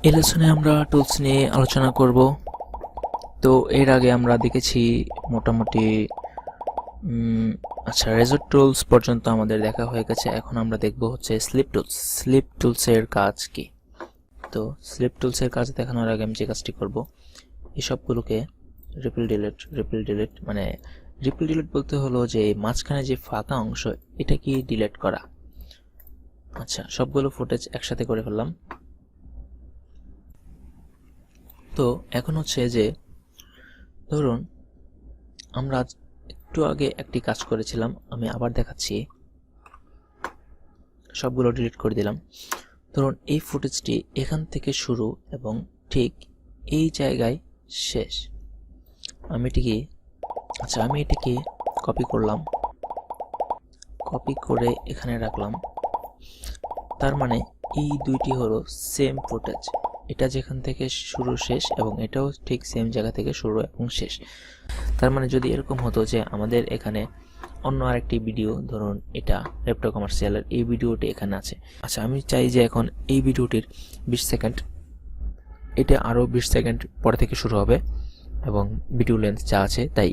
এই লেসনে আমরা টুলস নিয়ে আলোচনা করব। তো এর আগে আমরা দেখেছি মোটামুটি আচ্ছা, রেজর টুলস পর্যন্ত আমাদের দেখা হয়ে গেছে। এখন আমরা দেখব হচ্ছে স্লিপ টুলস। স্লিপ টুলসের কাজ কি? তো স্লিপ টুলসের কাজ দেখানোর আগে আমি যে কাজটি করব, এই সবগুলোকে রিপিল ডিলিট মানে রিপিল ডিলিট বলতে হলো যে মাঝখানে যে ফাঁকা অংশ এটা কি ডিলিট করা। আচ্ছা, সবগুলো ফুটেজ একসাথে করে ফেললাম। তো এখন হচ্ছে যে ধরুন আমরা একটু আগে একটি কাজ করেছিলাম, আমি আবার দেখাচ্ছি। সবগুলো ডিলিট করে দিলাম। ধরুন এই ফুটেজটি এখান থেকে শুরু এবং ঠিক এই জায়গায় শেষ। আমি এটিকে কপি করলাম, কপি করে এখানে রাখলাম। তার মানে এই দুইটি হলো সেম ফুটেজ, এটা যেখান থেকে শুরু শেষ এবং এটাও ঠিক সেম জায়গা থেকে শুরু এবং শেষ। তার মানে যদি এরকম হতো যে আমাদের এখানে অন্য আরেকটি ভিডিও, ধরুন এটা ল্যাপটপ কমার্শিয়ালের এই ভিডিওটি এখানে আছে। আচ্ছা, আমি চাই যে এখন এই ভিডিওটির 20 সেকেন্ড, এটা আরও 20 সেকেন্ড পরে থেকে শুরু হবে এবং ভিডিও লেন্থ যা আছে তাই।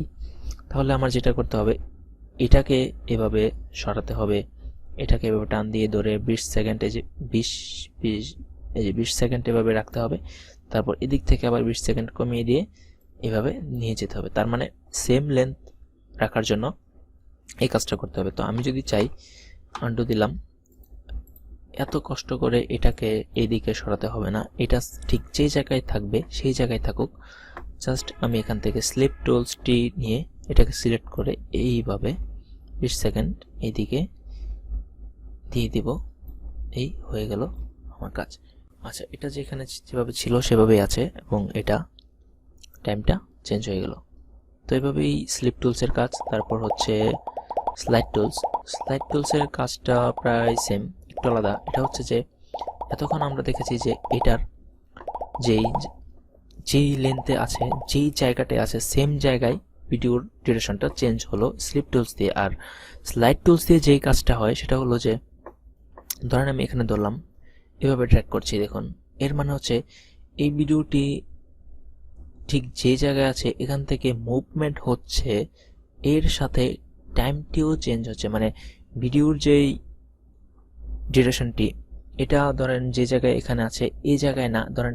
তাহলে আমার যেটা করতে হবে, এটাকে এভাবে সরাতে হবে, এটাকে এভাবে টান দিয়ে ধরে 20 সেকেন্ড, এই যে 20 সেকেন্ড এভাবে রাখতে হবে। তারপর এদিক থেকে আবার 20 সেকেন্ড কমিয়ে দিয়ে এভাবে নিয়ে যেতে হবে। তার মানে সেম লেন্থ রাখার জন্য এই কাজটা করতে হবে। তো আমি যদি চাই, আন্ডু দিলাম, এত কষ্ট করে এটাকে এইদিকে সরাতে হবে না, এটা ঠিক যেই জায়গায় থাকবে সেই জায়গায় থাকুক। জাস্ট আমি এখান থেকে স্লিপ টুলসটি নিয়ে এটাকে সিলেক্ট করে এইভাবে 20 সেকেন্ড এইদিকে দিয়ে দিব। এই হয়ে গেল আমার কাজ। আচ্ছা, এটা যেখানে যেভাবে ছিল সেভাবেই আছে এবং এটা টাইমটা চেঞ্জ হয়ে গেল। তো এইভাবেই স্লিপ টুলসের কাজ। তারপর হচ্ছে স্লাইড টুলসের কাজটা প্রায় সেম, একটু আলাদা। এটা হচ্ছে যে এতক্ষণ আমরা দেখেছি যে এটার যেই লেন্থে আছে, যেই জায়গাতে আছে, সেম জায়গায় ভিডিওর ডিউরেশনটা চেঞ্জ হলো স্লিপ টুলস দিয়ে। আর স্লাইড টুলস দিয়ে যেই কাজটা হয় সেটা হলো যে, ধরেন আমি এখানে ধরলাম, এভাবে ট্র্যাক করছি, দেখুন এর মানে হচ্ছে এই ভিডিওটি ঠিক যে জায়গায় আছে এখান থেকে মুভমেন্ট হচ্ছে, এর সাথে টাইমটিও চেঞ্জ হচ্ছে। মানে ভিডিওর যেই ডিউরেশনটি, এটা ধরেন যে জায়গায় এখানে আছে এই জায়গায় না, ধরেন,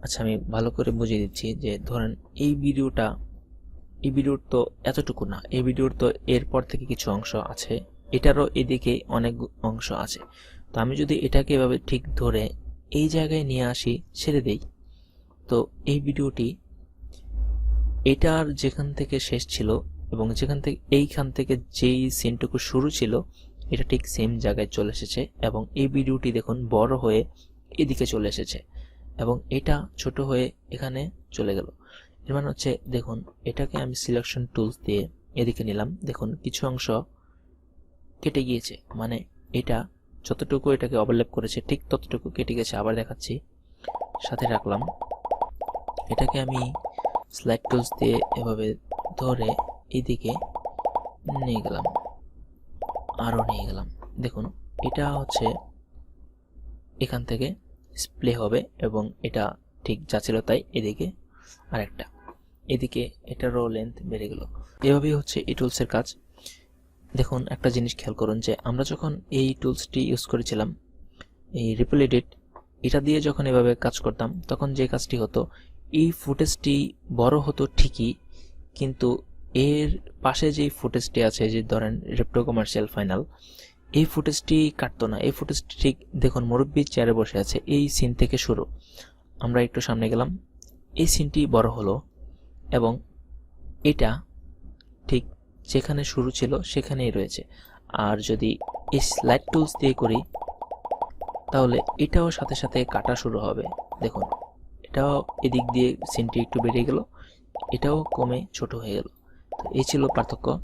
আচ্ছা আমি ভালো করে বুঝিয়ে দিচ্ছি যে ধরেন এই ভিডিওর তো এতটুকু না, এই ভিডিওর তো এরপর থেকে কিছু অংশ আছে, এটারও এদিকে অনেক অংশ আছে। তো আমি যদি এটাকে এভাবে ঠিক ধরে এই জায়গায় নিয়ে আসি, ছেড়ে দেই, তো এই ভিডিওটি এটার যেখান থেকে শেষ ছিল এবং এইখান থেকে যেই সিনটুকু শুরু ছিল এটা ঠিক সেম জায়গায় চলে এসেছে এবং এই ভিডিওটি দেখুন বড় হয়ে এদিকে চলে এসেছে এবং এটা ছোট হয়ে এখানে চলে গেল। এর মানে হচ্ছে দেখুন, এটাকে আমি সিলেকশন টুলস দিয়ে এদিকে নিলাম, দেখুন কিছু অংশ কেটে গিয়েছে, মানে এটা যতটুকু এটাকে ওভারল্যাপ করেছে ঠিক ততটুকু কেটে গেছে। আবার দেখাচ্ছি, সাথে রাখলাম, এটাকে আমি স্লাইড টুলস দিয়ে এভাবে ধরে এইদিকে নিয়ে গেলাম, আরও নিয়ে গেলাম। দেখুন এটা হচ্ছে এখান থেকে স্প্লে হবে এবং এটা ঠিক যা ছিল তাই এদিকে আরেকটা, এদিকে এটারও লেন্থ বেড়ে গেল। এভাবেই হচ্ছে এই টুলসের কাজ। দেখুন একটা জিনিস খেয়াল করুন যে আমরা যখন এই টুলসটি ইউজ করেছিলাম, এই রিপল এডিট, এটা দিয়ে যখন এভাবে কাজ করতাম তখন যে কাজটি হতো, এই ফুটেজটি বড় হতো ঠিকই, কিন্তু এর পাশে যেই ফুটেজটি আছে, যে ধরেন রেপ্টো কমার্শিয়াল ফাইনাল, এই ফুটেজটি কাটতো না। এই ফুটেজটি ঠিক দেখুন মুরব্বী চেয়ারে বসে আছে, এই সিন থেকে শুরু। আমরা একটু সামনে গেলাম, এই সিনটি বড় হলো এবং এটা ঠিক যেখানে শুরু ছিল সেখানেই রয়েছে। আর যদি এই স্লাইড টুলস দিয়ে করি তাহলে এটাও সাথে সাথে কাটা শুরু হবে। দেখুন এটাও এদিক দিয়ে সিনটি একটু বেড়ে গেল, এটাও কমে ছোট হয়ে গেল। তো এই ছিল পার্থক্য।